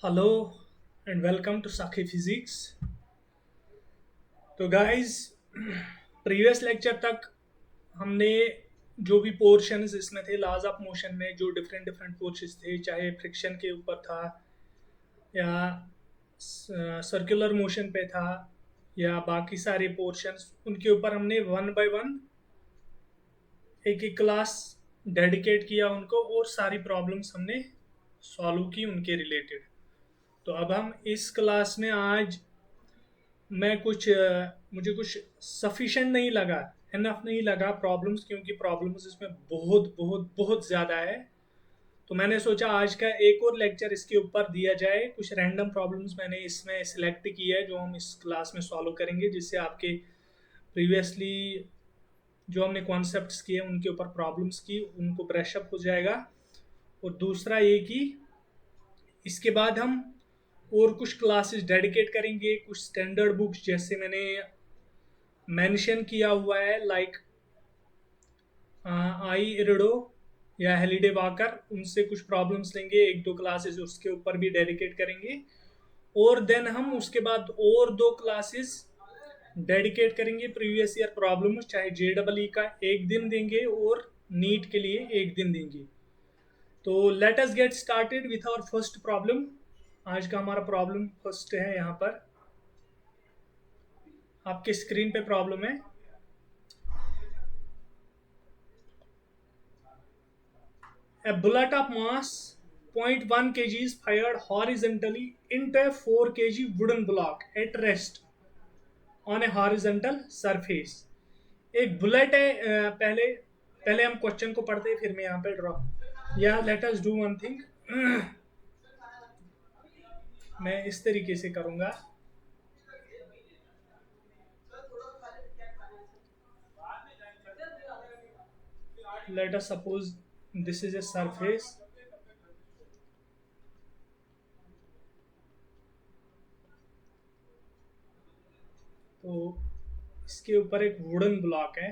Hello and welcome to साखी physics. तो guys, previous lecture तक हमने जो भी पोर्शंस इसमें थे लॉज ऑफ मोशन में, जो डिफरेंट डिफरेंट फोर्सेस थे, चाहे फ्रिक्शन के ऊपर था या सर्कुलर मोशन पे था या बाकी सारे पोर्शंस, उनके ऊपर हमने वन बाय वन एक एक क्लास डेडिकेट किया उनको और सारी प्रॉब्लम्स हमने सॉल्व की उनके रिलेटेड। तो अब हम इस क्लास में आज मैं मुझे कुछ सफिशेंट नहीं लगा, इनफ नहीं लगा प्रॉब्लम्स, क्योंकि प्रॉब्लम्स इसमें बहुत बहुत बहुत ज़्यादा है। तो मैंने सोचा आज का एक और लेक्चर इसके ऊपर दिया जाए। कुछ रैंडम प्रॉब्लम्स मैंने इसमें सिलेक्ट किया है जो हम इस क्लास में सॉल्व करेंगे, जिससे आपके प्रीवियसली जो हमने कॉन्सेप्ट्स किए उनके ऊपर प्रॉब्लम्स की उनको ब्रशअप हो जाएगा। और दूसरा ये कि इसके बाद हम और कुछ क्लासेस डेडिकेट करेंगे, कुछ स्टैंडर्ड बुक्स जैसे मैंने मेंशन किया हुआ है, लाइक आई इरिडो या हेलिडे वाकर, उनसे कुछ प्रॉब्लम्स लेंगे, एक दो क्लासेस उसके ऊपर भी डेडिकेट करेंगे। और देन हम उसके बाद और दो क्लासेस डेडिकेट करेंगे प्रीवियस ईयर प्रॉब्लम्स, चाहे जेडबल का एक दिन देंगे और नीट के लिए एक दिन देंगे। तो let us get started with our first problem. आज का हमारा प्रॉब्लम फर्स्ट है, यहाँ पर आपके स्क्रीन पे प्रॉब्लम है। A bullet of mass 0.1 kg is fired horizontally into a 4 kg wooden block at rest on a horizontal surface. एक बुलेट है। पहले पहले हम क्वेश्चन को पढ़ते हैं, फिर मैं यहाँ पे ड्रॉ या let us do one thing. मैं इस तरीके से करूँगा। Late us suppose this is a surface. तो इसके ऊपर एक वुडन ब्लॉक है।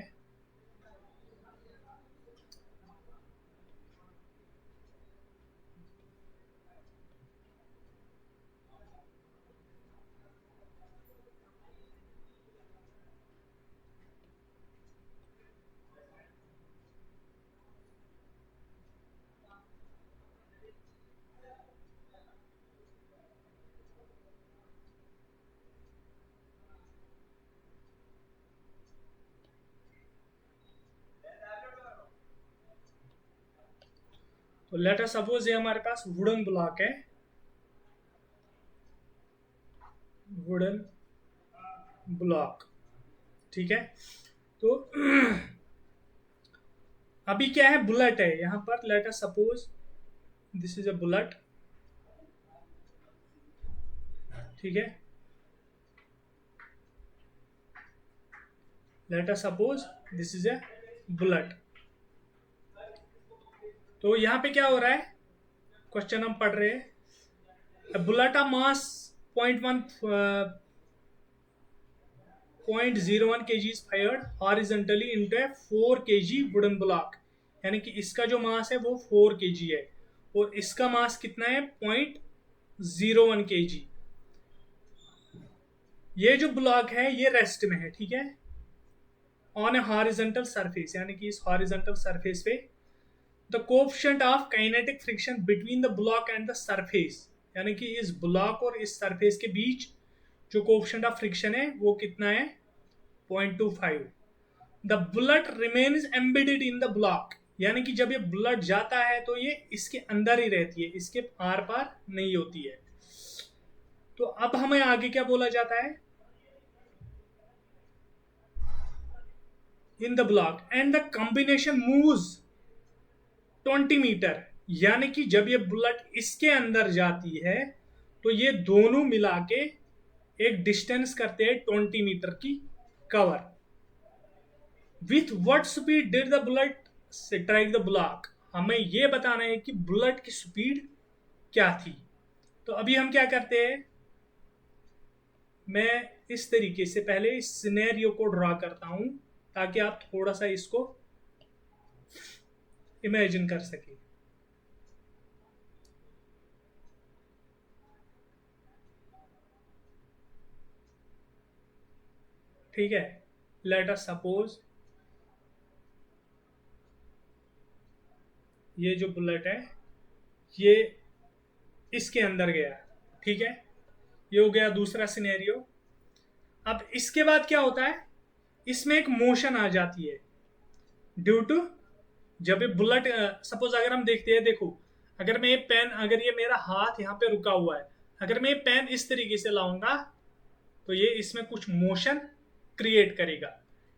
तो लेट अस सपोज ये हमारे पास वुडन ब्लॉक है, वुडन ब्लॉक। ठीक है। तो अभी क्या है, बुलेट है यहाँ पर। Late us suppose this is a bullet. ठीक है। Let us suppose this is a bullet. तो यहाँ पे क्या हो रहा है, क्वेश्चन हम पढ़ रहे हैं। Bullet of mass 0.01 kg is fired horizontally into a 4 kg wooden block। यानी कि इसका जो मास है वो 4 kg है और इसका मास कितना है, 0.01 kg। ये जो ब्लॉक है ये रेस्ट में है। ठीक है। ऑन ए हॉरिजॉन्टल सरफेस, यानी कि इस हॉरिजॉन्टल सरफेस पे the coefficient of kinetic friction between the block and the surface, यानी कि इस ब्लॉक और इस सरफेस के बीच जो कोएफिशिएंट ऑफ फ्रिक्शन है वो कितना है, 0.25। The bullet remains embedded in the block, यानी कि जब ये बुलेट जाता है तो ये इसके अंदर ही रहती है, इसके आर पार नहीं होती है। तो अब हमें आगे क्या बोला जाता है, in the block and the combination moves 20 metre, यानी कि जब ये बुलेट इसके अंदर जाती है तो ये दोनों मिला के एक डिस्टेंस करते हैं 20 मीटर की cover. With what speed did the bullet strike the block, हमें यह बताना है कि बुलेट की स्पीड क्या थी। तो अभी हम क्या करते हैं, मैं इस तरीके से पहले इस सिनेरियो को ड्रॉ करता हूं ताकि आप थोड़ा सा इसको इमेजिन कर सके। ठीक है, लेट अस सपोज ये जो बुलेट है ये इसके अंदर गया, ठीक है, ये हो गया दूसरा सिनेरियो। अब इसके बाद क्या होता है, इसमें एक मोशन आ जाती है ड्यू टू, जब ये बुलेट सपोज अगर हम देखते हैं, देखो अगर मैं ये पेन, अगर ये मेरा हाथ यहाँ पे रुका हुआ है, अगर मैं ये पेन इस तरीके से लाऊंगा तो ये इसमें कुछ मोशन क्रिएट करेगा,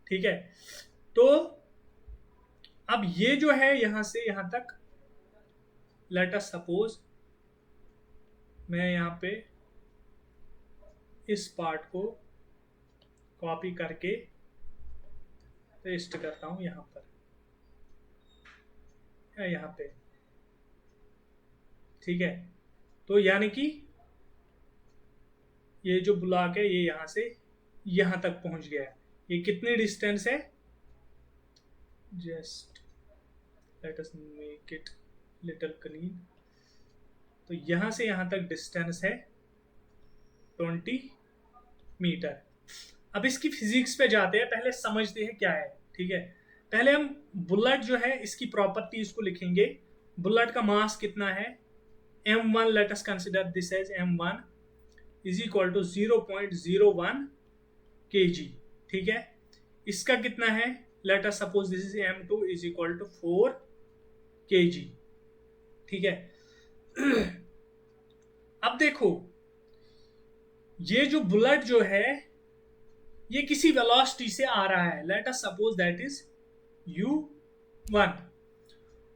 ठीक है। तो अब ये जो है यहां से यहां तक, लेट अस सपोज मैं यहाँ पे इस पार्ट को कॉपी करके पेस्ट करता हूं यहाँ पर या यहाँ पे, ठीक है। तो यानी कि ये जो ब्लॉक है ये यहां से यहां तक पहुंच गया है। ये कितनी डिस्टेंस है, just let us make it little clean. तो यहां से यहां तक डिस्टेंस है 20 मीटर। अब इसकी फिजिक्स पे जाते हैं, पहले समझते हैं क्या है, ठीक है। पहले हम बुलेट जो है इसकी प्रॉपर्टीज को लिखेंगे। बुलेट का मास कितना है, m1, let us consider this as m1 is equal to 0.01 kg, ठीक है। इसका कितना है, let us suppose this is m2 is equal to 4 kg, ठीक है। अब देखो ये जो बुलेट जो है ये किसी वेलोसिटी से आ रहा है, let us suppose that is u1,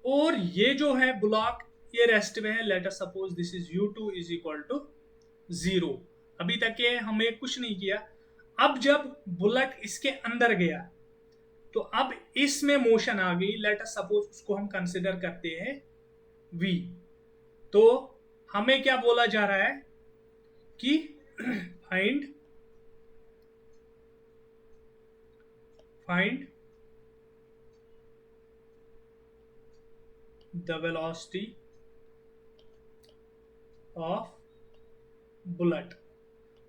और ये जो है ब्लॉक ये रेस्ट में है, let us suppose this is u2 is equal to 0। अभी तक ये हमें कुछ नहीं किया। अब जब बुलेट इसके अंदर गया तो अब इसमें मोशन आ गई, लेट अस सपोज उसको हम कंसिडर करते हैं v। तो हमें क्या बोला जा रहा है कि find the velocity of bullet.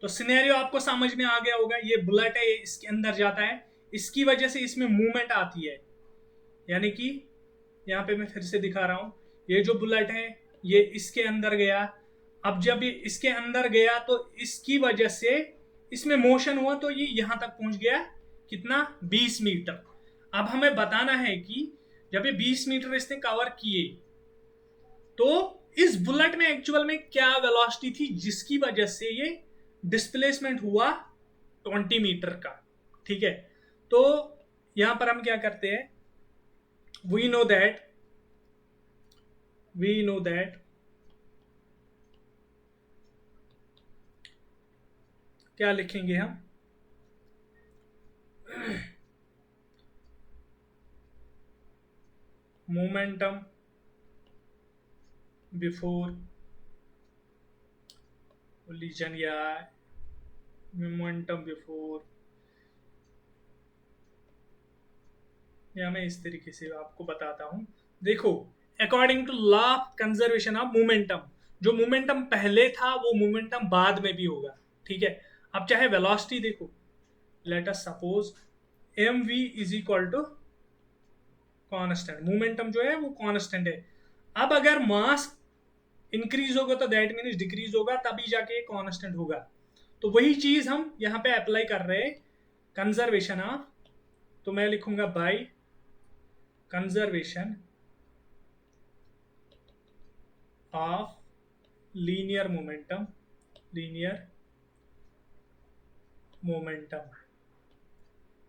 तो सिनेरियो आपको समझ में आ गया होगा, ये बुलेट है, ये इसके अंदर जाता है, इसकी वजह से इसमें मूवमेंट आती है। यानी कि यहाँ पे मैं फिर से दिखा रहा हूं, ये जो बुलेट है ये इसके अंदर गया। अब जब ये इसके अंदर गया तो इसकी वजह से इसमें मोशन हुआ, तो ये यहां तक पहुंच गया, कितना, 20 मीटर। अब हमें बताना है कि जब ये 20 मीटर इसने कवर किए तो इस बुलेट में एक्चुअल में क्या वेलोसिटी थी जिसकी वजह से ये डिस्प्लेसमेंट हुआ 20 मीटर का, ठीक है। तो यहां पर हम क्या करते हैं, वी नो दैट क्या लिखेंगे हम, मोमेंटम बिफोर कोलिजन या मोमेंटम बिफोर, या मैं इस तरीके से आपको बताता हूं। देखो according to law of conservation of momentum, जो मोमेंटम पहले था वो मोमेंटम बाद में भी होगा, ठीक है। अब चाहे वेलोसिटी देखो, let us suppose mv is equal to constant, momentum जो है वो कांस्टेंट है। अब अगर मास इंक्रीज होगा तो दैट मीन्स डिक्रीज होगा, तभी जाके कांस्टेंट होगा। तो वही चीज हम यहाँ पे अप्लाई कर रहे हैं, कंजर्वेशन ऑफ। तो मैं लिखूंगा by conservation of linear momentum,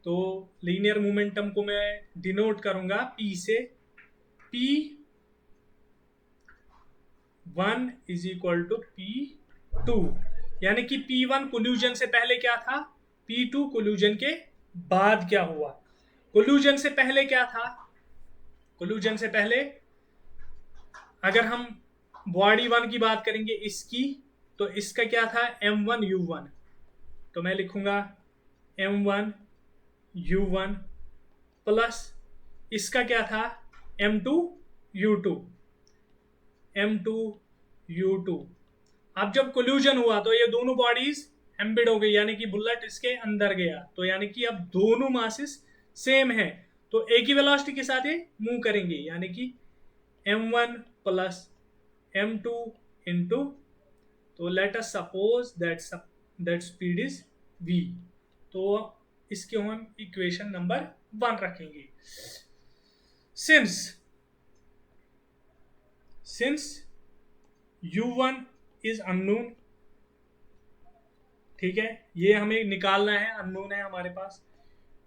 तो लीनियर मोमेंटम को मैं डिनोट करूंगा P से, P1 is equal to P2, यानी कि P1 कोल्यूजन से पहले क्या था, P2 कोल्यूजन के बाद क्या हुआ। कोल्यूजन से पहले क्या था, कोल्यूजन से पहले अगर हम बॉडी 1 की बात करेंगे इसकी, तो इसका क्या था, M1U1। तो मैं लिखूंगा M1U1 प्लस इसका क्या था, M2U2। अब जब कोल्यूजन हुआ तो ये दोनों बॉडीज एम्बेड हो गई, यानी कि बुलेट इसके अंदर गया, तो यानी कि अब दोनों मासेस सेम है, तो एक ही वेलोसिटी के साथ ये मूव करेंगे, यानी कि m1 प्लस m2 इंटू, तो let us suppose that speed is v, तो इसके हम इक्वेशन नंबर 1 रखेंगे। सिंस u1 इज अननोन, ठीक है, ये हमें निकालना है, अननोन है हमारे पास।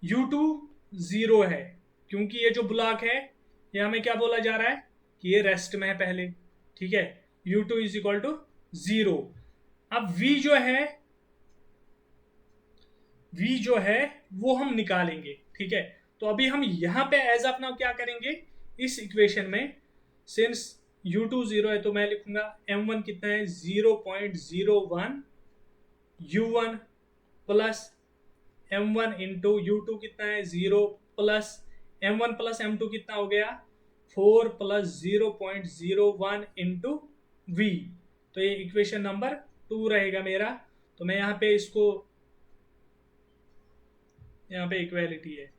u2 0 है, क्योंकि ये जो ब्लॉक है ये हमें क्या बोला जा रहा है कि ये रेस्ट में है पहले, ठीक है। u2 is equal to 0। अब v जो है वो हम निकालेंगे, ठीक है। तो अभी हम यहां पे एज ऑफ नाउ क्या करेंगे, इस इक्वेशन में सिंस u2 0 है, तो मैं लिखूंगा m1 कितना है 0.01 u1 plus m1 into u2 कितना है 0 प्लस m1 प्लस m2 कितना हो गया 4 प्लस 0.01 इंटू v, तो ये इक्वेशन नंबर 2 रहेगा मेरा। तो मैं यहाँ पे इसको, यहाँ पे इक्वालिटी है,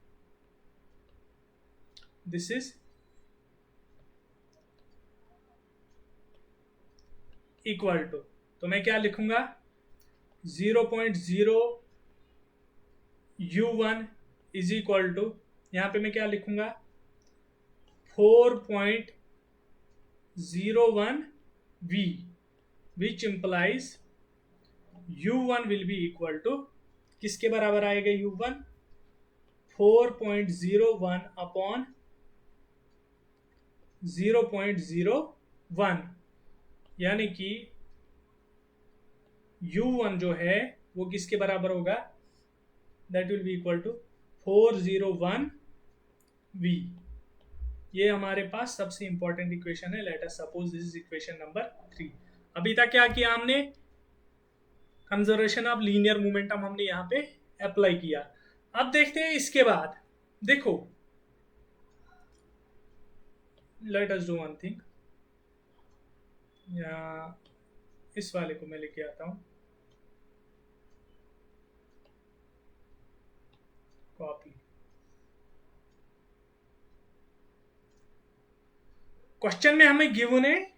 दिस इज इक्वल टू, तो मैं क्या लिखूंगा 0.0 u1 इज इक्वल टू, यहाँ पे मैं क्या लिखूंगा 4.01 v, which implies u1 will be equal to, किसके बराबर आएगा u1 4.01 अपॉन 0.01, यानी कि u1 जो है वो किसके बराबर होगा, that will be equal to 401 v। ये हमारे पास सबसे इंपॉर्टेंट इक्वेशन है। Let us suppose this is equation number 3। अभी तक क्या किया हमने, कंजर्वेशन ऑफ लीनियर मोमेंटम हमने यहाँ पे अप्लाई किया। अब देखते हैं इसके बाद, देखो let us do one thing, या इस वाले को मैं लेके आता हूं, कॉपी। क्वेश्चन में हमें गिवन है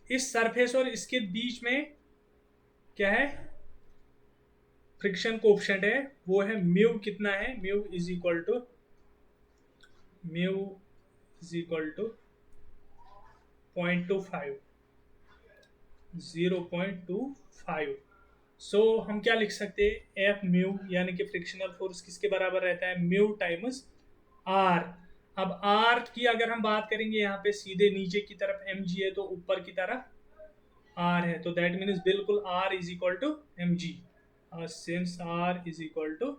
इस सरफेस और इसके बीच में क्या है, फ्रिक्शन कोएफिशिएंट है, वो है म्यू, कितना है म्यू इज इक्वल टू 0.25, 0.25। सो हम क्या लिख सकते हैं, एफ म्यू, यानी कि फ्रिक्शनल फोर्स किसके बराबर रहता है म्यू टाइम्स आर। अब आर की अगर हम बात करेंगे, यहाँ पे सीधे नीचे की तरफ एम जी है, तो ऊपर की तरफ आर है, तो दैट मीन्स बिल्कुल R is equal to M G, since R is equal to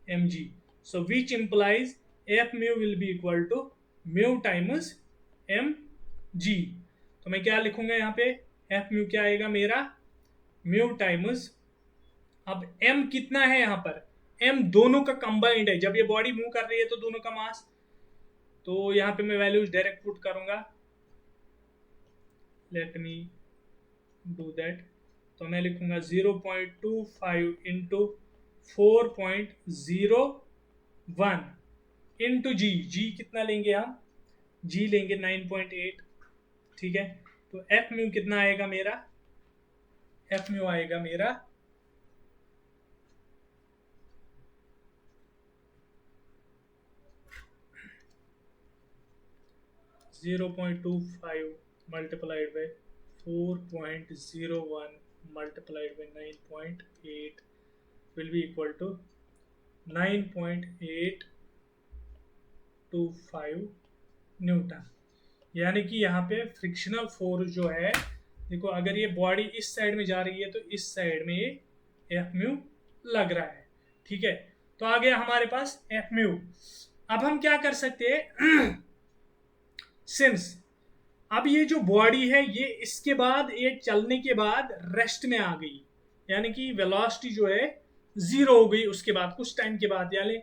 M G, so which implies F mu will be equal to mu times M G. तो मैं क्या लिखूंगा यहाँ पे, एफ म्यू क्या आएगा मेरा म्यू टाइम्स, अब m कितना है यहाँ पर, m दोनों का कंबाइंड है, जब ये बॉडी मूव कर रही है तो दोनों का मास, तो यहाँ पे मैं वैल्यूज डायरेक्ट पुट करूंगा, लेट मी डू दैट। तो मैं लिखूंगा 0.25 इंटू 4.01 इंटू जी, जी कितना लेंगे हम, जी लेंगे 9.8, ठीक है। तो एफ म्यू कितना आएगा मेरा, एफ म्यू आएगा मेरा 0.25 multiplied by 4.01 multiplied by 9.8 will be equal to 9.825 Newton. यानी कि यहाँ पे फ्रिक्शनल फोर्स जो है, देखो अगर ये बॉडी इस साइड में जा रही है तो इस साइड में ये एफ म्यू लग रहा है, ठीक है। तो आ गया हमारे पास एफ म्यू। अब हम क्या कर सकते हैं, सिंस अब ये जो बॉडी है ये इसके बाद ये चलने के बाद रेस्ट में आ गई, यानी कि वेलोसिटी जो है 0 हो गई उसके बाद कुछ टाइम के बाद, यानी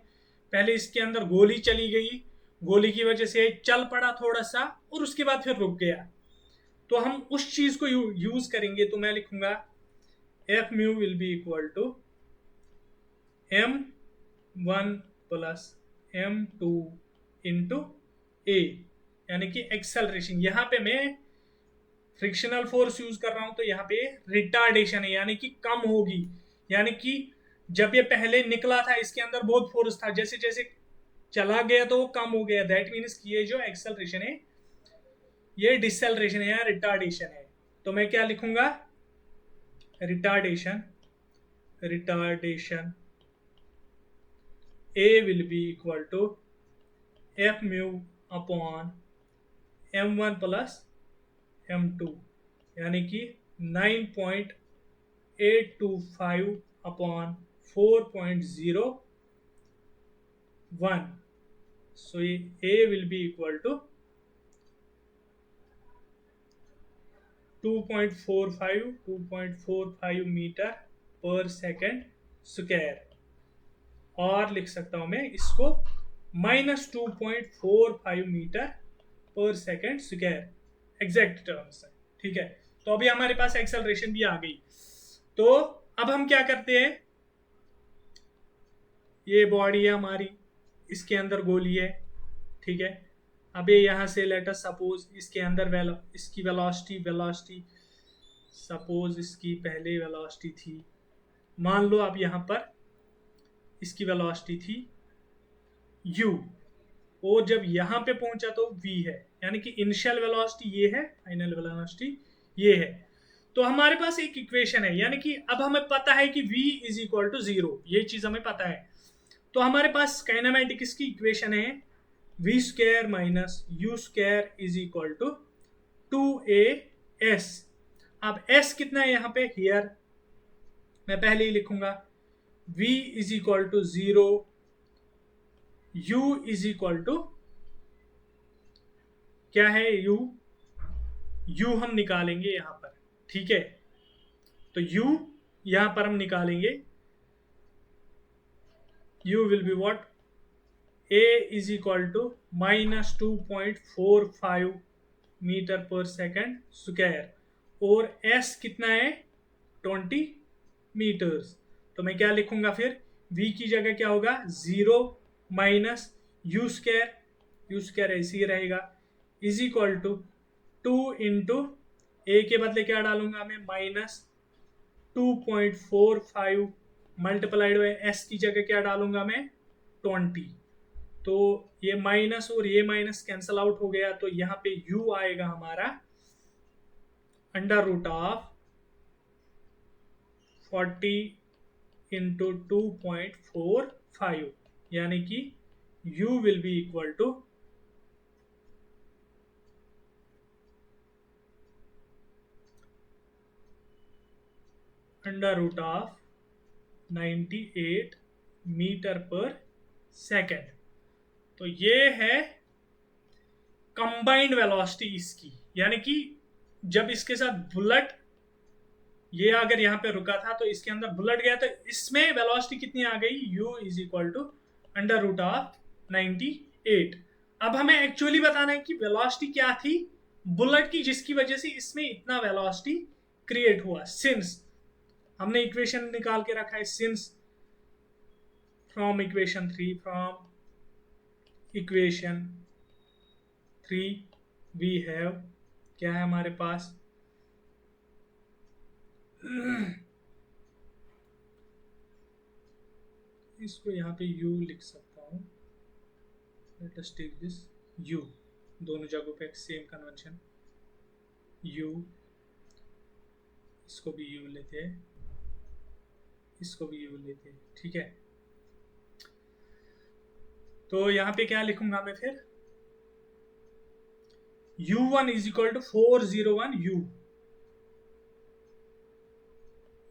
पहले इसके अंदर गोली चली गई, गोली की वजह से चल पड़ा थोड़ा सा और उसके बाद फिर रुक गया, तो हम उस चीज को यूज करेंगे। तो मैं लिखूंगा F mu will be equal to m1 plus m2 into A, यानी कि एक्सेलरेशन। यहां पे मैं फ्रिक्शनल फोर्स यूज कर रहा हूं तो यहाँ पे रिटार्डेशन है, यानी कि कम होगी। यानी कि जब ये पहले निकला था इसके अंदर बहुत फोर्स था, जैसे जैसे चला गया तो वो कम हो गया। दैट मीन्स कि ये जो एक्सेलरेशन है ये डिसेलरेशन है या रिटार्डेशन है। तो मैं क्या लिखूंगा, retardation A will be equal to F mu upon m1 plus m2, यानी कि 9.825 अपॉन 4.01। सो ये a will be equal to 2.45 metre per second square, और लिख सकता हूं मैं इसको -2.45 metre per second square exact terms है। ठीक है, तो अभी हमारे पास एक्सेलरेशन भी आ गई। तो अब हम क्या करते हैं, ये बॉडी है हमारी, इसके अंदर गोली है, ठीक है। अब ये यहां से लेट अस सपोज इसके अंदर इसकी वेलोसिटी सपोज इसकी पहले वेलोसिटी थी, मान लो अब यहां पर इसकी वेलोसिटी थी u, और जब यहां पे पहुंचा तो v है, यानी कि इनिशियल वेलोसिटी ये है, फाइनल वेलोसिटी ये है। तो हमारे पास एक इक्वेशन है, यानी कि अब हमें पता है कि v इज इक्वल टू 0, ये चीज हमें पता है। तो हमारे पास काइनेमेटिक्स की इक्वेशन है v square minus u square is equal to 2as। अब s कितना है यहाँ पे, हियर मैं पहले ही लिखूंगा v is equal to 0, u is equal to क्या है, u हम निकालेंगे यहां पर, ठीक है। तो u यहां पर हम निकालेंगे, u will be what, a is equal to -2.45 metre per second square, और s कितना है 20 मीटर्स। तो मैं क्या लिखूंगा फिर, v की जगह क्या होगा 0 माइनस यू स्क्वायर ऐसे ही रहेगा, इज इक्वल टू 2 इंटू ए के बदले क्या डालूंगा मैं, -2.45 मल्टीप्लाइड बाय एस की जगह क्या डालूंगा मैं 20। तो ये माइनस और ये माइनस कैंसल आउट हो गया, तो यहाँ पे u आएगा हमारा अंडर रूट ऑफ 40 इंटू 2.45, यानी कि u will be equal to under root of 98 metre per second. तो ये है कंबाइंड वेलोसिटी इसकी, यानी कि जब इसके साथ बुलेट ये अगर यहाँ पे रुका था तो इसके अंदर बुलेट गया तो इसमें वेलोसिटी कितनी आ गई, u is equal to under root of 98। अब हमें एक्चुअली बताना है कि वेलोसिटी क्या थी बुलेट की, जिसकी वजह से इसमें इतना वेलोसिटी क्रिएट हुआ। सिंस हमने इक्वेशन निकाल के रखा है, since from equation 3 we have, क्या है हमारे पास, इसको यहाँ पे u लिख सकता हूँ, let us take this u, दोनों जगहों पे सेम कन्वेंशन u, इसको भी u लेते हैं, इसको भी u लेते हैं, ठीक है। तो यहाँ पे क्या लिखूंगा मैं फिर, u1 is equal to 401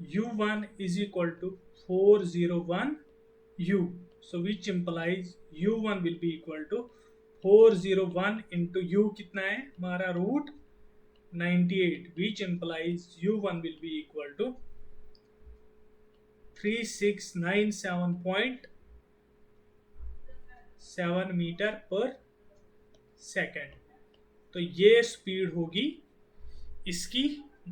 u1 is equal to 401 u, so which implies u1 will be equal to 401 into u कितना है हमारा root 98, which implies u1 will be equal to 3697.7 metre per second. तो ये स्पीड होगी इसकी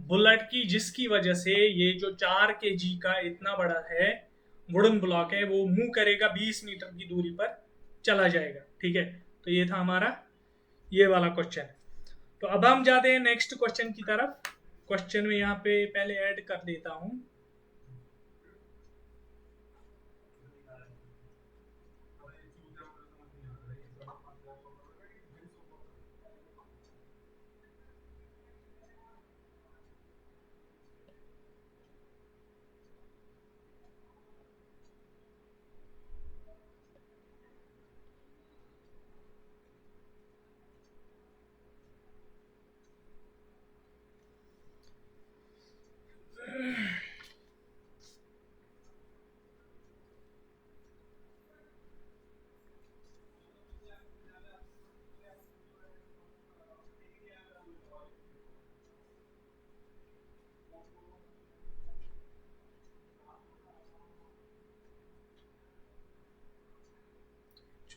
bullet की, जिसकी वजह से ये जो 4 kg का इतना बड़ा है वुडन ब्लॉक है, वो मूव करेगा 20 मीटर की दूरी पर चला जाएगा। ठीक है, तो ये था हमारा ये वाला क्वेश्चन। तो अब हम जाते हैं नेक्स्ट क्वेश्चन की तरफ। क्वेश्चन में यहाँ पे पहले ऐड कर देता हूँ।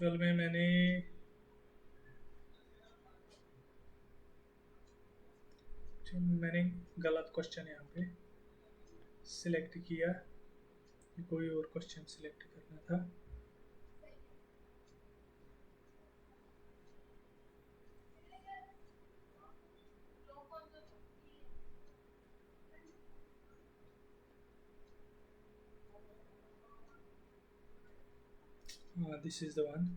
एक्चुअल में मैंने गलत क्वेश्चन यहाँ पे सिलेक्ट किया, कोई और क्वेश्चन सिलेक्ट करना था। This is the one.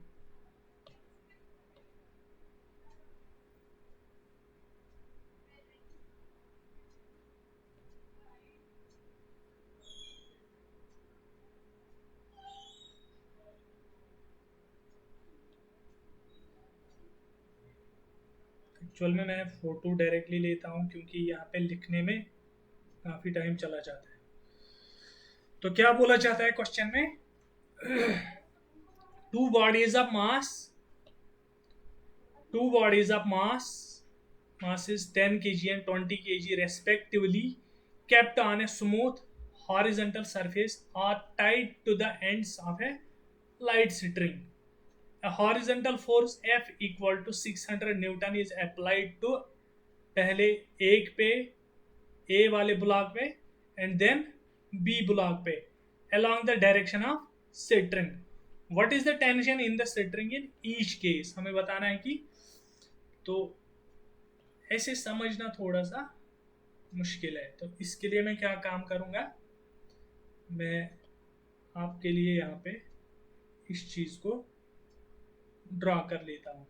Actual में मैं फ़ोटो डायरेक्टली लेता हूँ क्योंकि यहाँ पे लिखने में काफ़ी टाइम चला जाता है। तो क्या बोला जाता है क्वेश्चन में? two bodies of mass is 10 kg and 20 kg respectively, kept on a smooth horizontal surface are tied to the ends of a light string. A horizontal force F equal to 600 Newton is applied to पहले एक पे A वाले block पे and then B block पे along the direction of string. What is the tension in the string in each case? हमें बताना है कि, तो ऐसे समझना थोड़ा सा मुश्किल है। तो इसके लिए मैं क्या काम करूँगा, मैं आपके लिए यहाँ पे इस चीज़ को ड्रॉ कर लेता हूँ।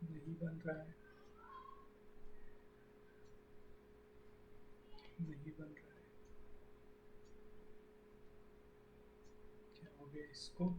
नहीं बन रहा है, नहीं बन रहा है, क्या हो गया इसको?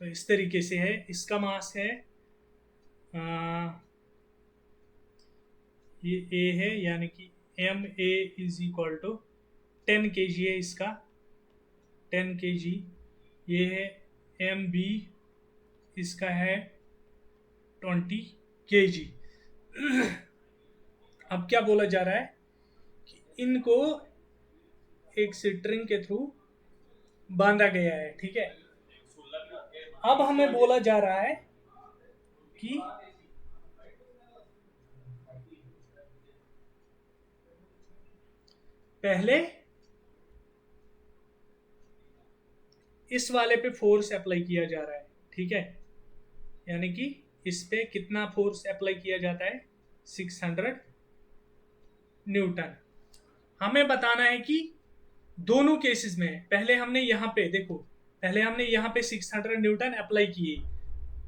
तो इस तरीके से है, इसका मास है ये ए है, यानी कि M A is equal to 10 kg है इसका, 10 kg। ये है एम बी, इसका है 20 kg। अब क्या बोला जा रहा है कि इनको एक स्ट्रिंग के थ्रू बांधा गया है। ठीक है, अब हमें बोला जा रहा है कि पहले इस वाले पे फोर्स अप्लाई किया जा रहा है। ठीक है, यानी कि इस पे कितना फोर्स अप्लाई किया जाता है? 600 न्यूटन। हमें बताना है कि दोनों केसेस में, पहले हमने यहाँ पे देखो, पहले हमने यहाँ पे 600 न्यूटन अप्लाई किए।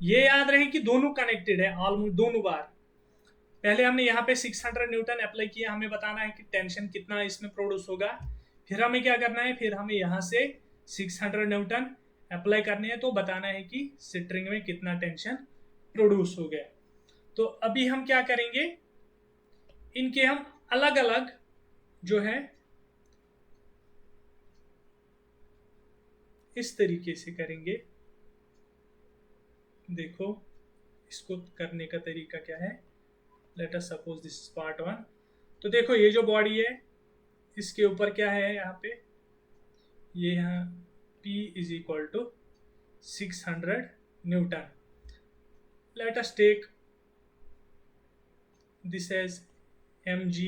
ये याद रहे कि दोनों कनेक्टेड है ऑलमोस्ट दोनों बार। पहले हमने यहाँ पे 600 न्यूटन अप्लाई किया, हमें बताना है कि टेंशन कितना इसमें प्रोड्यूस होगा। फिर हमें क्या करना है, फिर हमें यहाँ से 600 न्यूटन अप्लाई करने हैं, तो बताना है कि स्ट्रिंग में कितना टेंशन प्रोड्यूस हो गया। तो अभी हम क्या करेंगे, इनके हम अलग अलग जो है इस तरीके से करेंगे। देखो इसको करने का तरीका क्या है। Let us suppose this is part 1। तो देखो ये जो बॉडी है इसके ऊपर क्या है यहाँ पे, ये यहाँ P is equal to 600 newton. Let us take this as mg।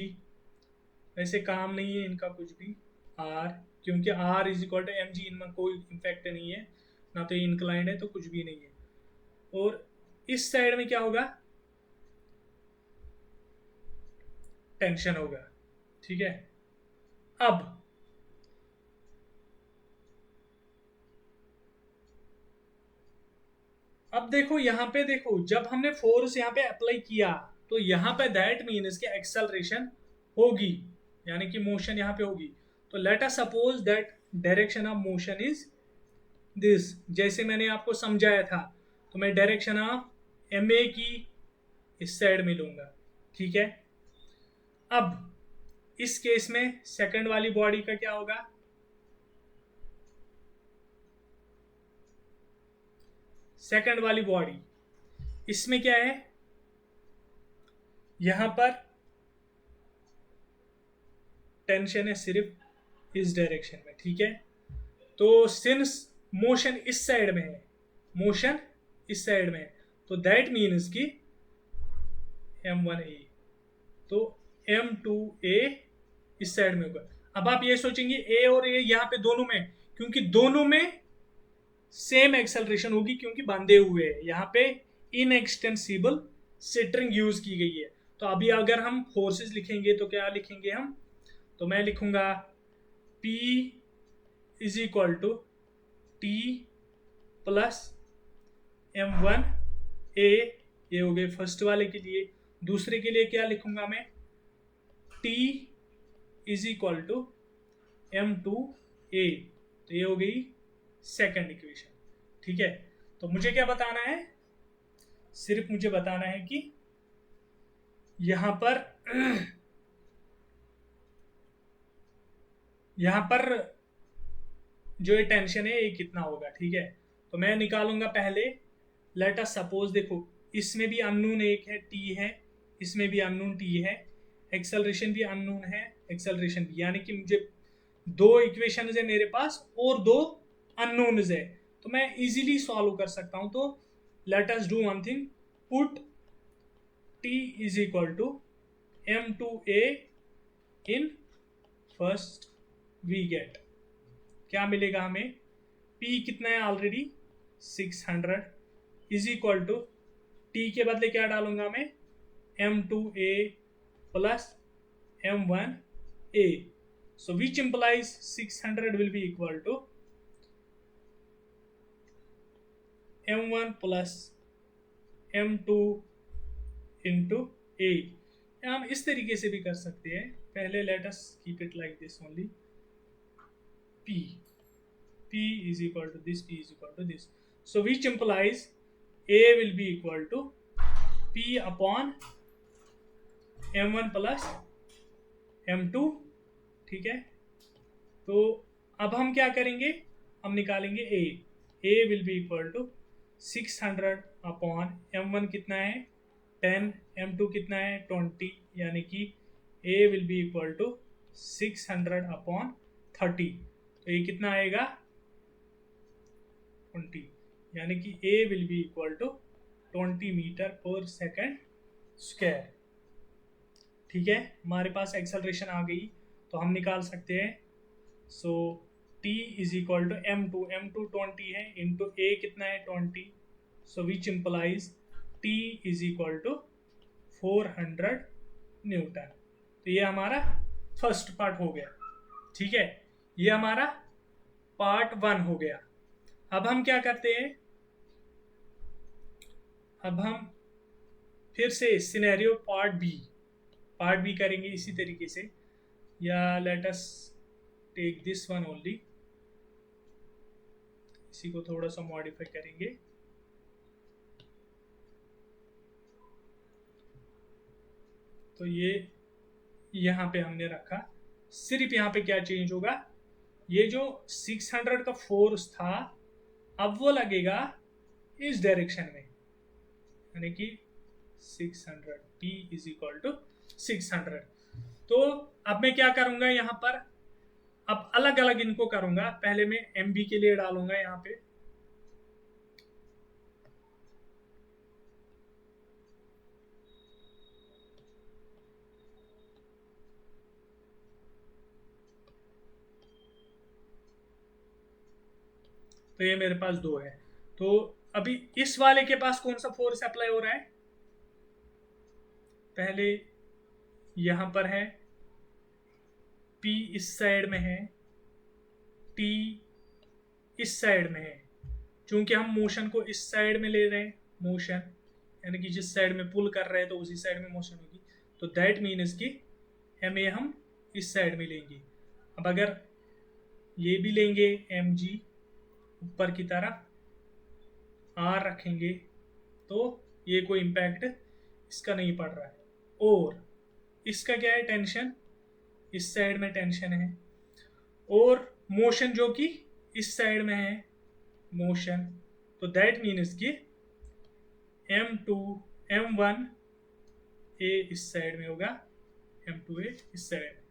वैसे काम नहीं है इनका कुछ भी, r, क्योंकि r is equal to mg, इनमें कोई इम्पैक्ट नहीं है, ना तो ये इंक्लाइंड है तो कुछ भी नहीं है। और इस साइड में क्या होगा, टेंशन होगा। ठीक है, अब देखो यहाँ पे, देखो जब हमने फोर्स यहाँ पे अप्लाई किया तो यहाँ पे दैट मीन्स कि एक्सेलरेशन होगी, यानी कि मोशन यहाँ पे होगी। तो let us suppose that direction of motion is this, जैसे मैंने आपको समझाया था। तो मैं डायरेक्शन ऑफ MA की इस साइड में लूंगा। ठीक है, अब इस केस में सेकंड वाली बॉडी का क्या होगा, सेकंड वाली बॉडी इसमें क्या है, यहां पर टेंशन है सिर्फ इस डायरेक्शन में। ठीक है, तो सिंस मोशन इस साइड में है, मोशन इस साइड में है, तो दैट मीन्स कि M1A, तो M2A इस साइड में होगा। अब आप ये सोचेंगे A और A यहाँ पे दोनों में, क्योंकि दोनों में सेम एक्सेलरेशन होगी, क्योंकि बांधे हुए है। यहाँ पे इनएक्सटेंसिबल सिटरिंग यूज की गई है। तो अभी अगर हम फोर्सेस लिखेंगे तो क्या लिखेंगे हम, तो मैं लिखूंगा P is equal to T plus M1A, ये हो गए फर्स्ट वाले के लिए। दूसरे के लिए क्या लिखूंगा मैं, T is equal to M2A, तो ये हो गई सेकंड इक्वेशन। ठीक है, तो मुझे क्या बताना है, सिर्फ मुझे बताना है कि यहां पर यहां पर जो ये टेंशन है ये कितना होगा। ठीक है, तो मैं निकालूंगा पहले। लेट अस सपोज, देखो इसमें भी अननोन एक है T है, इसमें भी अननोन T है, एक्सेलरेशन भी अननोन है, एक्सेलरेशन भी, यानी कि मुझे दो इक्वेशन है मेरे पास और दो अननोन है, तो मैं इजीली सॉल्व कर सकता हूं। तो let us do one thing, put T is equal to M2A in first, we get क्या मिलेगा हमें, P कितना है already 600 is equal to T के बदले क्या डालूंगा मैं, M2A plus M1A, so which implies 600 will be equal to M1 plus M2 into A। हम इस तरीके से भी कर सकते हैं। पहले let us keep it like this only, P is equal to this, P is equal to this, so which implies A will be equal to P upon M1 plus M2। ठीक है, तो अब हम क्या करेंगे, हम निकालेंगे A will be equal to 600 upon M1 कितना है 10, M2 कितना है 20, यानी कि A will be equal to 600 upon 30, तो ये कितना आएगा 20, यानी कि A will be equal to 20 metre per second square. ठीक है, हमारे पास एक्सेलरेशन आ गई, तो हम निकाल सकते हैं। So T is equal to M2 20 है, इंटू A कितना है 20, so which implies T is equal to 400 newton. तो ये हमारा फर्स्ट पार्ट हो गया। ठीक है, ये हमारा पार्ट 1 हो गया। अब हम क्या करते हैं, अब हम फिर से सिनेरियो पार्ट बी करेंगे इसी तरीके से, या let us take this one only, इसी को थोड़ा सा मॉडिफाई करेंगे। तो ये यहाँ पे हमने रखा। सिर्फ यहाँ पे क्या चेंज होगा, ये जो 600 का फोर्स था अब वो लगेगा इस डायरेक्शन में, यानी कि 600 P इज इक्वल टू 600। तो अब मैं क्या करूंगा यहाँ पर, अब अलग अलग इनको करूंगा। पहले मैं MB के लिए डालूंगा यहाँ पे, तो ये मेरे पास 2 है। तो अभी इस वाले के पास कौन सा फोर्स अप्लाई हो रहा है, पहले यहां पर है, P इस साइड में है, T इस साइड में है। चूंकि हम मोशन को इस साइड में ले रहे हैं, मोशन यानी कि जिस साइड में पुल कर रहे हैं तो उसी साइड में मोशन होगी, तो दैट मीन्स कि MA हम इस साइड में लेंगे। अब अगर ये भी लेंगे MG ऊपर की तरफ, R रखेंगे, तो ये कोई इम्पैक्ट इसका नहीं पड़ रहा है। और इसका क्या है, टेंशन इस साइड में टेंशन है, और मोशन जो कि इस साइड में है मोशन, तो दैट मीन्स कि M2 M1A इस साइड में होगा, M2A इस साइड में।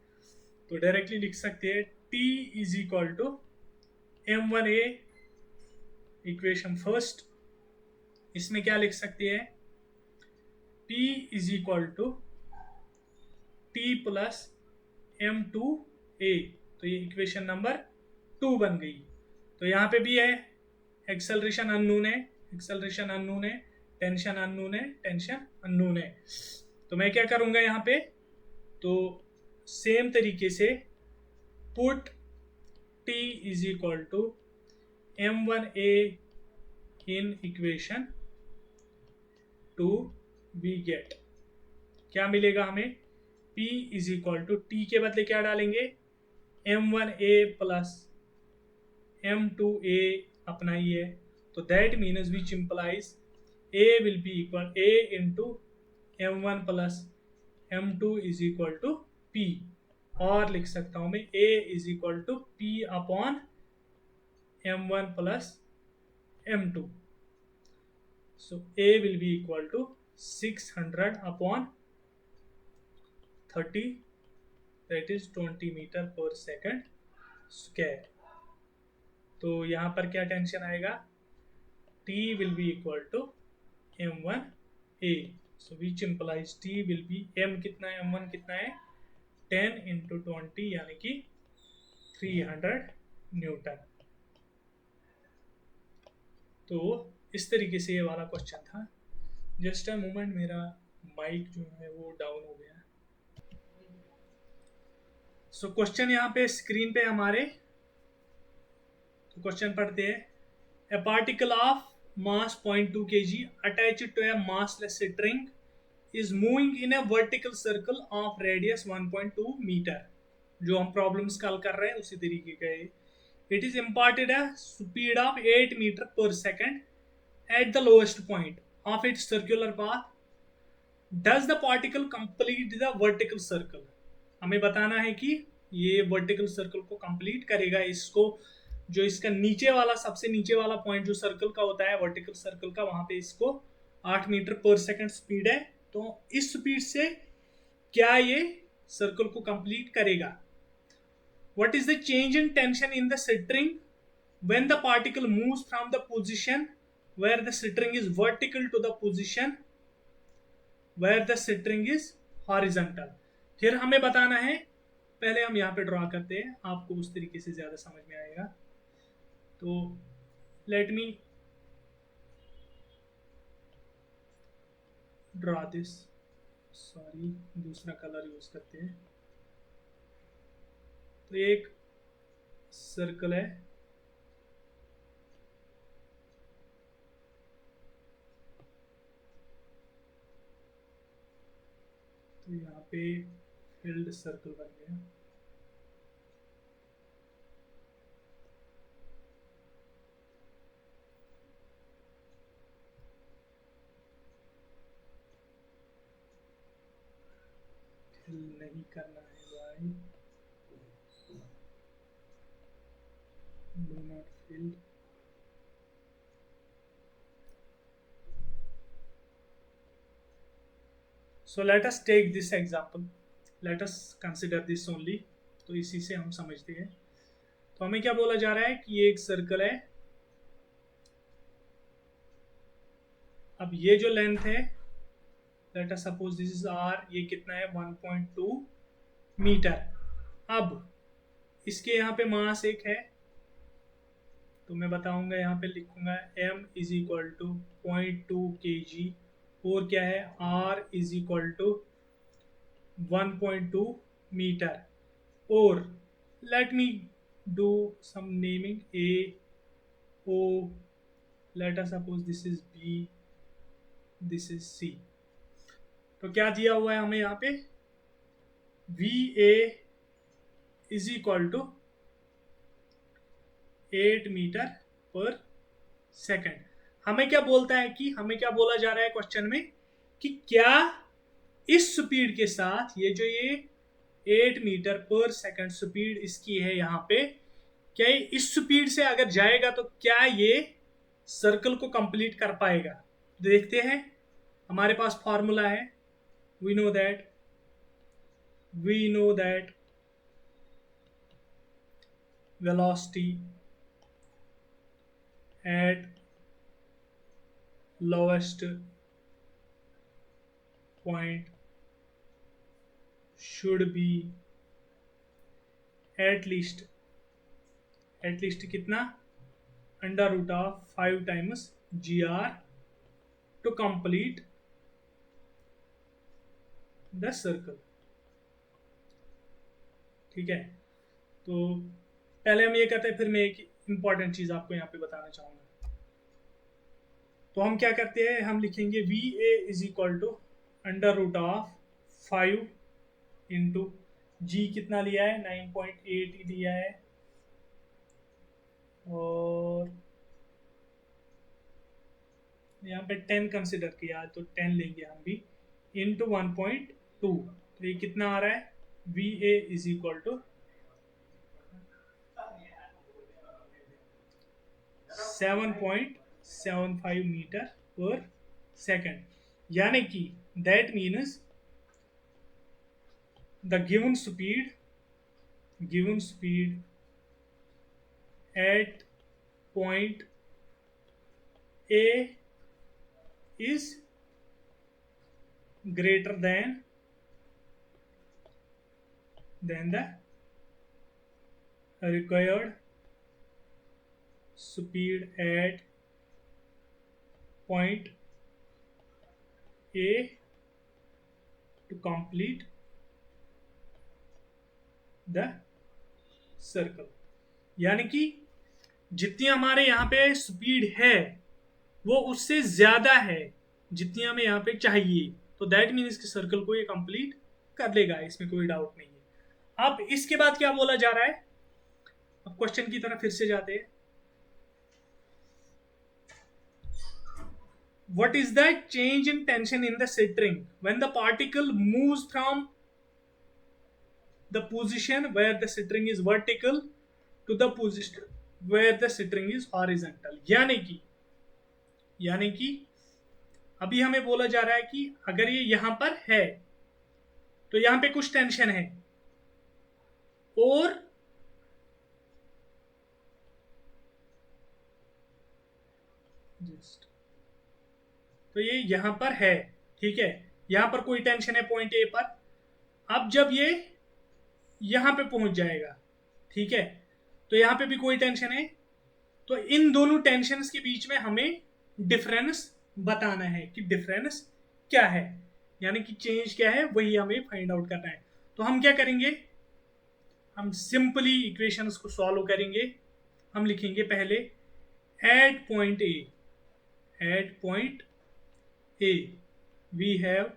तो डायरेक्टली लिख सकते हैं T is equal to M1A, equation first, इसमें क्या लिख सकते हैं, P is equal to T plus M2A। तो ये इक्वेशन नंबर 2 बन गई। तो यहाँ पे भी है, एक्सेलरेशन अननोन है, एक्सेलरेशन अननोन है, टेंशन अननोन है, टेंशन अननोन है। तो मैं क्या करूँगा यहाँ पे, तो सेम तरीके से put T is equal to M1A in equation 2, we get क्या मिलेगा हमें, P is equal to T के बदले क्या डालेंगे, M1A प्लस M2A अपना ही है, तो that means which implies A will be equal A into M1 plus M2 is equal to P, और लिख सकता हूं मैं A is equal to P upon M1 plus M2। So A will be equal to 600 upon 30, that is 20 metre per second square. तो यहाँ पर क्या tension आएगा, T will be equal to M1A, so which implies T will be, M कितना है, M1 कितना है, 10 into 20 यानी कि 300 न्यूटन। तो इस तरीके से ये वाला क्वेश्चन था। जस्ट अ मोमेंट, मेरा माइक जो है वो डाउन हो गया। सो क्वेश्चन यहाँ पे स्क्रीन पे हमारे, तो क्वेश्चन पढ़ते हैं। A particle of mass 0.2 kg attached to a massless string is moving in a vertical circle of radius 1.2 metre. जो हम प्रॉब्लम्स कल कर रहे हैं उसी तरीके का है। It is imparted a speed of 8 metre per second at the lowest point of its circular path. Does the particle complete the vertical circle? हमें बताना है कि ये वर्टिकल सर्कल को कंप्लीट करेगा। इसको जो इसका नीचे वाला, सबसे नीचे वाला पॉइंट जो सर्कल का होता है, वर्टिकल सर्कल का, वहां पे इसको 8 मीटर पर सेकेंड स्पीड है। तो इस स्पीड से क्या ये सर्कल को कंप्लीट करेगा। What is the change in tension in the string when the particle moves from the position where the string is vertical to the position where the string is horizontal? फिर हमें बताना है, पहले हम यहाँ पे ड्रॉ करते हैं, आपको उस तरीके से ज्यादा समझ में आएगा। तो let me draw this, sorry दूसरा कलर यूज करते हैं। तो एक सर्कल है, तो यहाँ पे फील्ड सर्कल बन गया। यही करना है भाई, do not fill. So let us take this example, let us consider this only. तो इसी से हम समझते हैं। तो हमें क्या बोला जा रहा है कि ये एक सर्कल है। अब ये जो लेंथ है, let us suppose this is R, ये कितना है 1.2 मीटर। अब इसके यहाँ पे मास एक है, तो मैं बताऊंगा, यहाँ पे लिखूंगा m is equal to 0.2 kg, और क्या है r is equal to 1.2 metre. और let me do some naming, a o, let us suppose this is b, this is c। तो क्या दिया हुआ है हमें यहाँ पे, va is equal to 8 metre per second. हमें क्या बोलता है कि हमें क्या बोला जा रहा है क्वेश्चन में कि क्या इस स्पीड के साथ ये 8 मीटर पर सेकेंड स्पीड इसकी है यहाँ पे, क्या ये इस स्पीड से अगर जाएगा तो क्या ये सर्कल को कंप्लीट कर पाएगा। देखते हैं, हमारे पास फॉर्मूला है, we know that velocity at lowest point should be at least कितना, under root of 5 times gr to complete the circle। ठीक है, तो पहले हम ये कहते हैं, फिर मैं एक इंपॉर्टेंट चीज आपको यहाँ पे बताना चाहूंगा। तो हम क्या करते हैं, हम लिखेंगे V A is equal to under root of 5 into G कितना लिया है 9.8 लिया है, और यहाँ पे 10 कंसिडर किया तो 10 लेंगे हम भी, इंटू 1.2। तो ये कितना आ रहा है, V A is equal to 7.75 metre per second. यानी कि that means the given speed at point A is greater than the required speed at point A to complete the circle। यानी कि जितनी हमारे यहाँ पे स्पीड है वो उससे ज्यादा है जितनी हमें यहाँ पे चाहिए, तो दैट मीन्स कि सर्कल को ये कंप्लीट कर लेगा, इसमें कोई डाउट नहीं है। अब इसके बाद क्या बोला जा रहा है, अब क्वेश्चन की तरफ फिर से जाते हैं। What is the change in tension in the string when the particle moves from the position where the string is vertical to the position where the string is horizontal. यानी कि अभी हमें बोला जा रहा है कि अगर ये यहां पर है तो यहां पे कुछ टेंशन है, और तो ये यहां पर है, ठीक है, यहां पर कोई टेंशन है पॉइंट ए पर। अब जब ये यहां पे पहुंच जाएगा, ठीक है, तो यहां पे भी कोई टेंशन है, तो इन दोनों टेंशन के बीच में हमें डिफरेंस बताना है कि डिफरेंस क्या है, यानी कि चेंज क्या है, वही हमें फाइंड आउट करना है। तो हम क्या करेंगे, हम सिंपली इक्वेशंस को सॉल्व करेंगे। हम लिखेंगे पहले at point A we have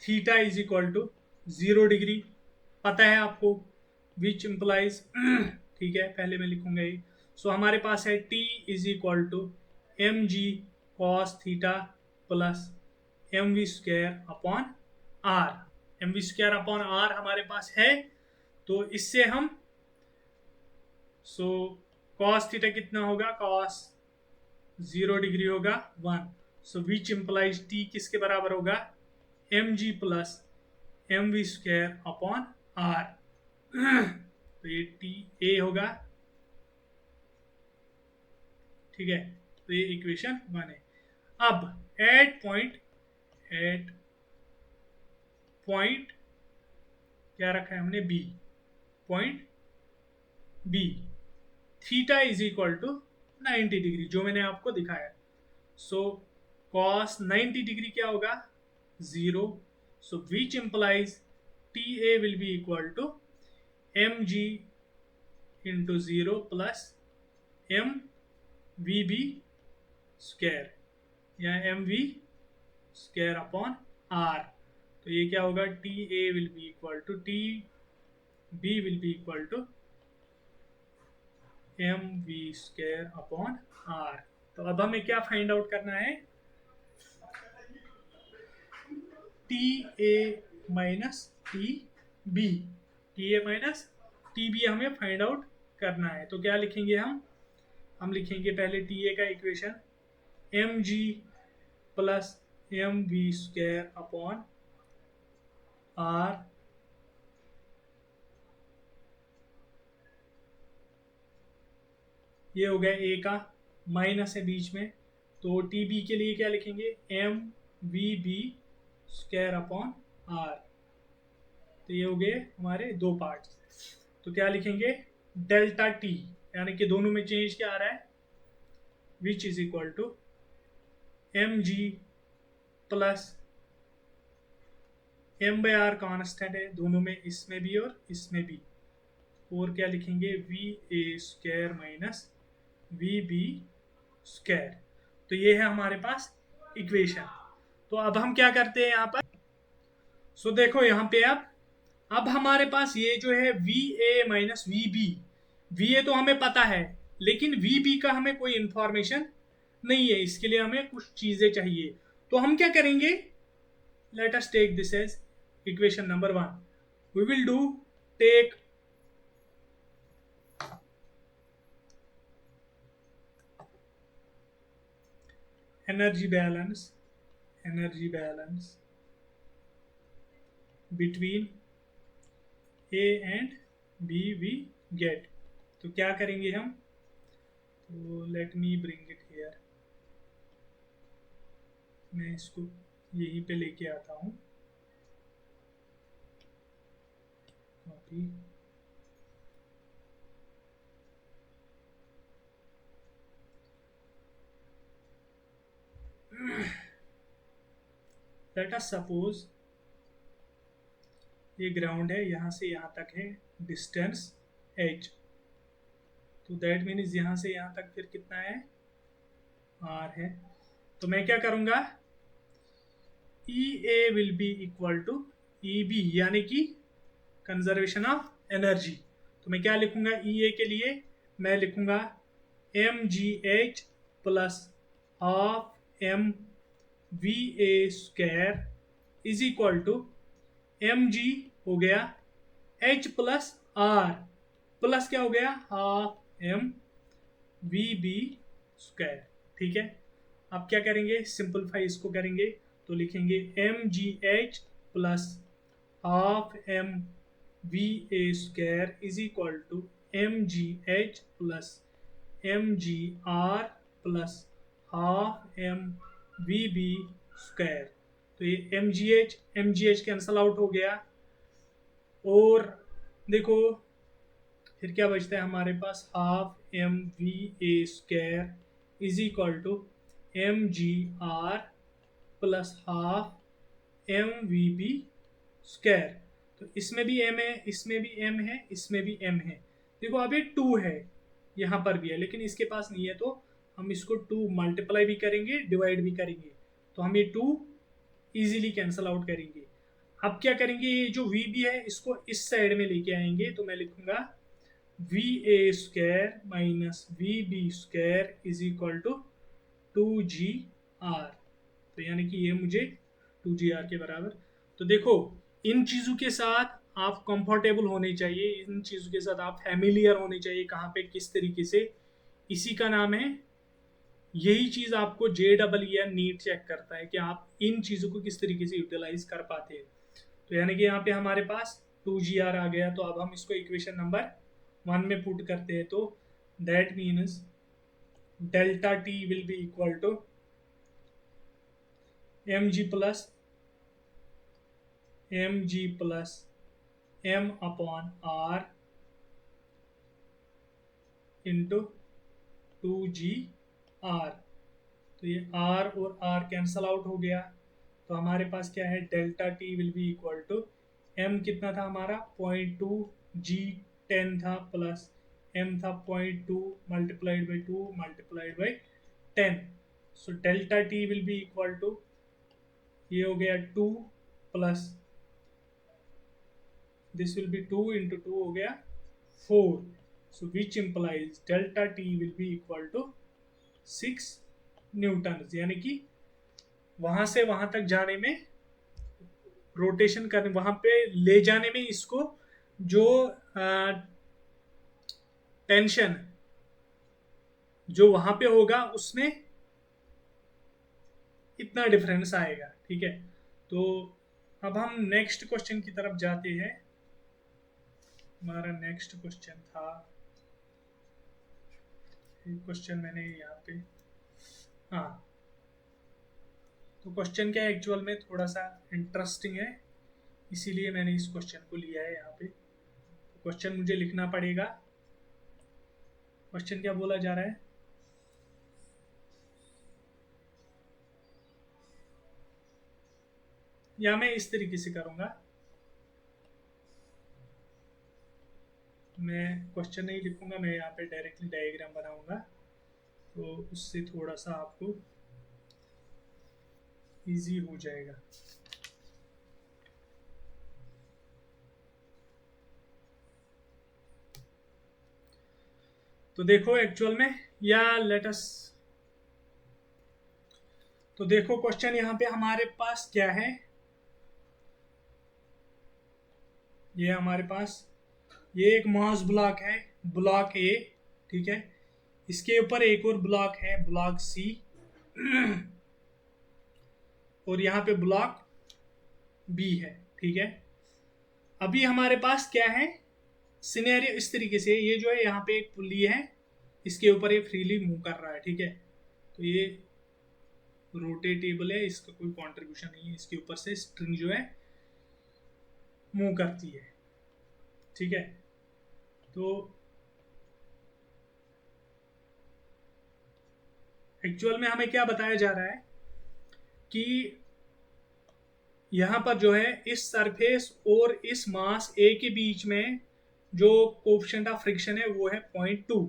theta is equal to 0 degree, पता है आपको, विच इंप्लाइज ठीक है, पहले मैं लिखूंगा ये। सो हमारे पास है t is equal to M G cos theta plus M V square upon R. M V square upon R हमारे पास है, तो इससे हम कॉस थीटा कितना होगा, कॉस 0 डिग्री होगा 1। सो विच इम्प्लाइज टी किसके बराबर होगा, M G plus M V square upon R. तो ये टी ए होगा, ठीक है। तो ये इक्वेशन 1 है। अब एट पॉइंट क्या रखा है हमने, B, point B theta is equal to 90 degree, जो मैंने आपको दिखाया। सो कॉस 90 डिग्री क्या होगा, 0। So which implies T A will be equal to M G into 0 plus M V B square या M V square upon R. तो ये क्या होगा, T A will be equal to T B will be equal to M V square upon R. तो अब हमें क्या find out करना है, T A minus T B, T A minus T B हमें फाइंड आउट करना है। तो क्या लिखेंगे हम लिखेंगे पहले टी ए का equation M G plus M V square upon R, ये हो गया ए का, माइनस है बीच में। तो टी बी के लिए क्या लिखेंगे, M V B square upon R. तो ये हो गए हमारे दो पार्ट्स। तो क्या लिखेंगे, डेल्टा टी, यानी कि दोनों में चेंज क्या आ रहा है, which is equal to M G plus M by R constant है दोनों में, इसमें भी और इसमें भी। और क्या लिखेंगे, V A square minus V B square. तो ये है हमारे पास इक्वेशन। तो अब हम क्या करते हैं यहाँ पर, सो देखो यहाँ पे अब हमारे पास ये जो है V A minus V B, V A तो हमें पता है, लेकिन वी बी का हमें कोई इंफॉर्मेशन नहीं है। इसके लिए हमें कुछ चीजें चाहिए। तो हम क्या करेंगे, let us take this as equation number 1। We will do take energy balance between A and B we get। तो क्या करेंगे हम, तो let me bring it here, मैं इसको यहीं पे लेके आता हूँ, कॉपी, लेट अस सपोज ये ग्राउंड है, यहाँ से यहाँ तक है डिस्टेंस h। तो दैट मीन्स यहाँ से यहाँ तक फिर कितना है, r है। तो मैं क्या करूँगा, E A will be equal to E B, यानी कि कंजर्वेशन ऑफ एनर्जी। तो मैं क्या लिखूंगा, ई ए के लिए मैं लिखूंगा M G H plus half M V A square is equal to M G हो गया एच प्लस आर, प्लस क्या हो गया, half M V B square. ठीक है, अब क्या करेंगे, सिंपलीफाई इसको करेंगे। तो लिखेंगे M G H plus half M V A square is equal to M G H plus M G R plus half M V B square. तो ये M G H cancel out हो गया। और देखो फिर क्या बचता है हमारे पास, half M V A square is equal to M G R plus half M V B square. तो इसमें भी एम है, इसमें भी एम है, इसमें भी एम है। देखो अब ये 2 है, यहाँ पर भी है, लेकिन इसके पास नहीं है। तो हम इसको 2 मल्टीप्लाई भी करेंगे, डिवाइड भी करेंगे, तो हम ये 2 इजीली कैंसल आउट करेंगे। अब क्या करेंगे, ये जो वी बी है इसको इस साइड में लेके आएंगे। तो मैं लिखूंगा V A square minus V B square is equal to 2 G R. तो यानी कि ये मुझे 2 जी आर के बराबर। तो देखो इन चीज़ों के साथ आप कंफर्टेबल होने चाहिए, इन चीज़ों के साथ आप फैमिलियर होने चाहिए, कहाँ पे किस तरीके से, इसी का नाम है, यही चीज़ आपको JEE या नीट चेक करता है कि आप इन चीज़ों को किस तरीके से यूटिलाइज कर पाते हैं। तो यानी कि यहाँ पे हमारे पास 2GR आ गया, तो अब हम इसको इक्वेशन नंबर 1 में पुट करते हैं, तो that means delta T will be equal to mg plus m upon r into 2GR। तो ये R और R कैंसल आउट हो गया, तो हमारे पास क्या है, delta T will be equal to m कितना था हमारा 0.2, G 10 था, प्लस m था 0.2 multiplied by 2 multiplied by 10। So delta T will be equal to, ये हो गया 2 plus this will be 2 into 2 हो गया 4। So which implies delta T will be equal to 6 newton, यानी कि वहां से वहां तक जाने में, रोटेशन करने, वहां पे ले जाने में इसको जो टेंशन जो वहां पे होगा उसमें इतना डिफरेंस आएगा। ठीक है, तो अब हम नेक्स्ट क्वेश्चन की तरफ जाते हैं। हमारा नेक्स्ट क्वेश्चन था, क्वेश्चन मैंने यहाँ पे, हाँ, तो क्वेश्चन क्या है, एक्चुअल में थोड़ा सा इंटरेस्टिंग है, इसीलिए मैंने इस क्वेश्चन को लिया है यहाँ पे। तो क्वेश्चन मुझे लिखना पड़ेगा, क्वेश्चन क्या बोला जा रहा है, या मैं इस तरीके से करूँगा, मैं क्वेश्चन नहीं लिखूंगा, मैं यहाँ पे डायरेक्टली डायग्राम बनाऊंगा, तो उससे थोड़ा सा आपको इजी हो जाएगा। तो देखो एक्चुअल में, या लेट अस, तो देखो क्वेश्चन यहाँ पे हमारे पास क्या है, ये हमारे पास ये एक मास ब्लॉक है, ब्लॉक ए, ठीक है, इसके ऊपर एक और ब्लॉक है, ब्लॉक सी, और यहाँ पे ब्लॉक बी है। ठीक है, अभी हमारे पास क्या है, सिनेरियो इस तरीके से, ये जो है यहाँ पे एक पुली है, इसके ऊपर ये फ्रीली मूव कर रहा है। ठीक है, तो ये रोटेटेबल है, इसका कोई कंट्रीब्यूशन नहीं है, इसके ऊपर से स्ट्रिंग जो है मूव करती है। ठीक है, तो एक्चुअल में हमें क्या बताया जा रहा है कि यहाँ पर जो है इस सरफेस और इस मास ए के बीच में जो कोफिशिएंट ऑफ फ्रिक्शन है वो है 0.2।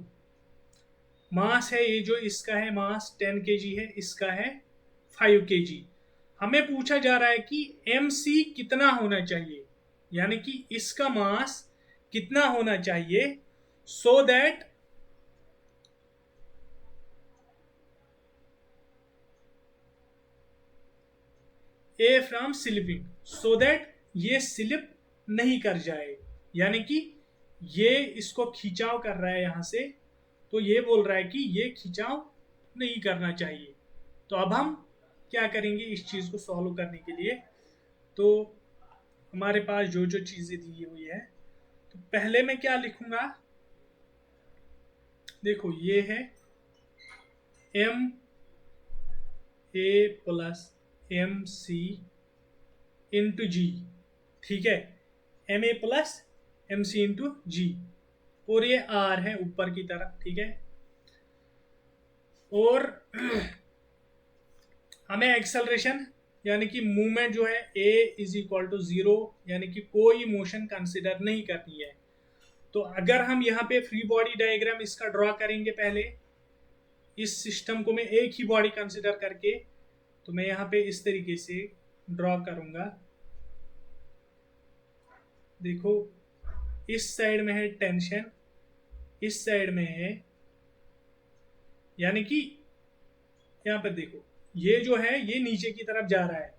मास है ये जो इसका है, मास 10 kg है, इसका है 5 kg। हमें पूछा जा रहा है कि mc कितना होना चाहिए, यानी कि इसका मास कितना होना चाहिए, so that a from slipping, so that ये स्लिप नहीं कर जाए, यानी कि ये इसको खिंचाव कर रहा है यहाँ से, तो ये बोल रहा है कि ये खिंचाव नहीं करना चाहिए। तो अब हम क्या करेंगे इस चीज़ को सॉल्व करने के लिए, तो हमारे पास जो जो चीज़ें दी हुई है, तो पहले मैं क्या लिखूंगा, देखो ये है M A plus M C into G. ठीक है, M A plus M C into G, और ये आर है ऊपर की तरफ। ठीक है, और हमें एक्सेलरेशन यानी कि मूवमेंट जो है ए इज इक्वल टू 0, यानी कि कोई मोशन कंसिडर नहीं करनी है। तो अगर हम यहाँ पे फ्री बॉडी डायग्राम इसका ड्रॉ करेंगे, पहले इस सिस्टम को मैं एक ही बॉडी कंसिडर करके, तो मैं यहाँ पे इस तरीके से ड्रॉ करूंगा। देखो इस साइड में है टेंशन, इस साइड में है, यानी कि यहाँ पर देखो ये जो है ये नीचे की तरफ जा रहा है,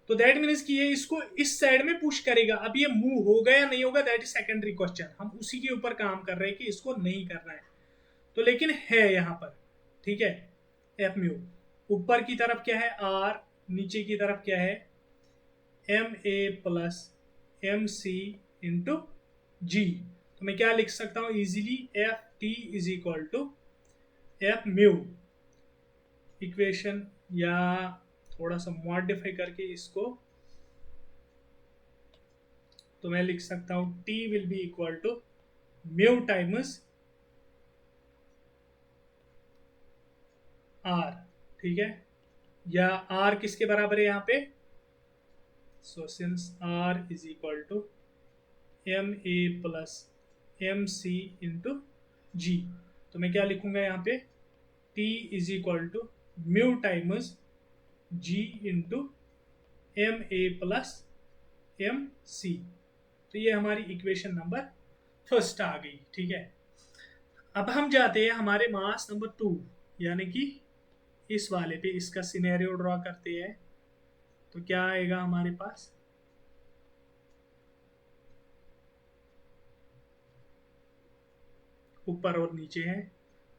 तो दैट मीन्स कि ये इसको इस साइड में पुश करेगा। अब ये मूव होगा या नहीं होगा दैट इज सेकेंडरी क्वेश्चन, हम उसी के ऊपर काम कर रहे हैं कि इसको नहीं करना है। तो लेकिन है यहाँ पर, ठीक है, एफ म्यू ऊपर की तरफ क्या है आर, नीचे की तरफ क्या है M A plus M C into G. तो मैं क्या लिख सकता हूँ easily, F T is equal to F mu equation, या थोड़ा सा मॉडिफाई करके इसको तो मैं लिख सकता हूं T will be equal to mu times R, ठीक है, या आर किसके बराबर है यहाँ पे, so since R is equal to M A plus M C into G, तो मैं क्या लिखूंगा यहाँ पे T is equal to mu times G into M A plus M C. तो ये हमारी इक्वेशन नंबर फर्स्ट आ गई, ठीक है। अब हम जाते हैं हमारे मास नंबर 2, यानी कि इस वाले पे इसका सिनेरियो ड्रॉ करते हैं। तो क्या आएगा हमारे पास, ऊपर और नीचे है,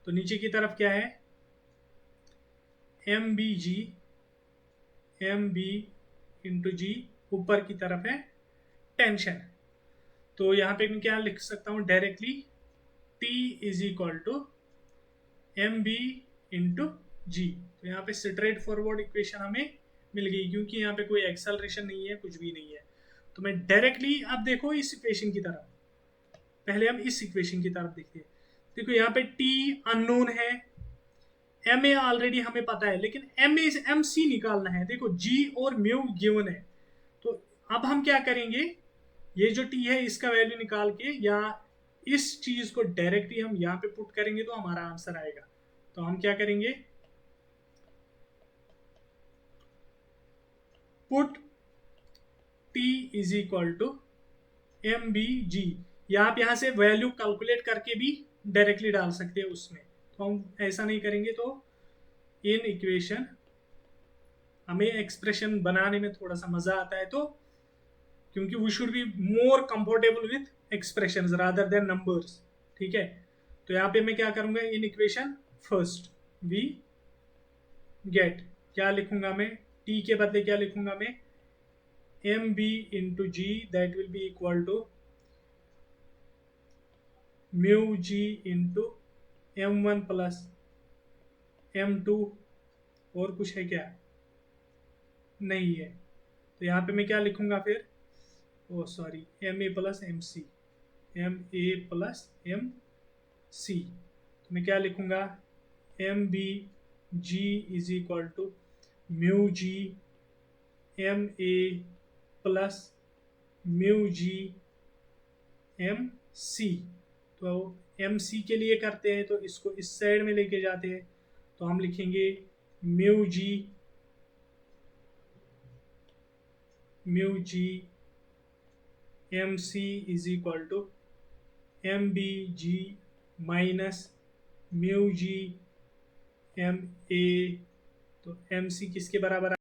तो नीचे की तरफ क्या है एम बी जी, एम बी इंटू जी, ऊपर की तरफ है टेंशन। तो यहाँ पे मैं क्या लिख सकता हूँ directly, T is equal to M B into G. तो यहाँ पे स्ट्रेट फॉरवर्ड इक्वेशन हमें मिल गई, क्योंकि यहाँ पे कोई एक्सेलरेशन नहीं है, कुछ भी नहीं है। तो मैं डायरेक्टली, अब देखो इस इक्वेशन की तरफ, पहले हम इस इक्वेशन की तरफ देखते हैं। देखो यहाँ पे T अननोन है, एम ए ऑलरेडी हमें पता है, लेकिन एम सी निकालना है। देखो जी और म्यू गिवन है, तो अब हम क्या करेंगे, ये जो टी है इसका वैल्यू निकाल के या इस चीज को डायरेक्टली हम यहाँ पे पुट करेंगे तो हमारा आंसर आएगा। तो हम क्या करेंगे, put T is equal to M B G, या आप यहाँ से वैल्यू कैलकुलेट करके भी डायरेक्टली डाल सकते हैं उसमें, तो हम ऐसा नहीं करेंगे। तो इन इक्वेशन हमें एक्सप्रेशन बनाने में थोड़ा सा मजा आता है, तो क्योंकि we should be more comfortable with expressions rather than numbers, ठीक है। तो यहाँ पे मैं क्या करूंगा, in equation first we get, क्या लिखूंगा मैं, टी के बदले क्या लिखूंगा मैं, M B into G, that will be equal to mu G into M one plus M two, और कुछ है क्या, नहीं है। तो यहाँ पे मैं क्या लिखूंगा फिर, oh sorry, M A plus M C, M A plus M C. तो मैं क्या लिखूंगा, M B G is equal to mu G M A plus mu G M C. तो एम सी के लिए करते हैं तो इसको इस साइड में लेके जाते हैं, तो हम लिखेंगे mu G M C is equal to M B G minus mu G M A. तो एम सी किसके बराबर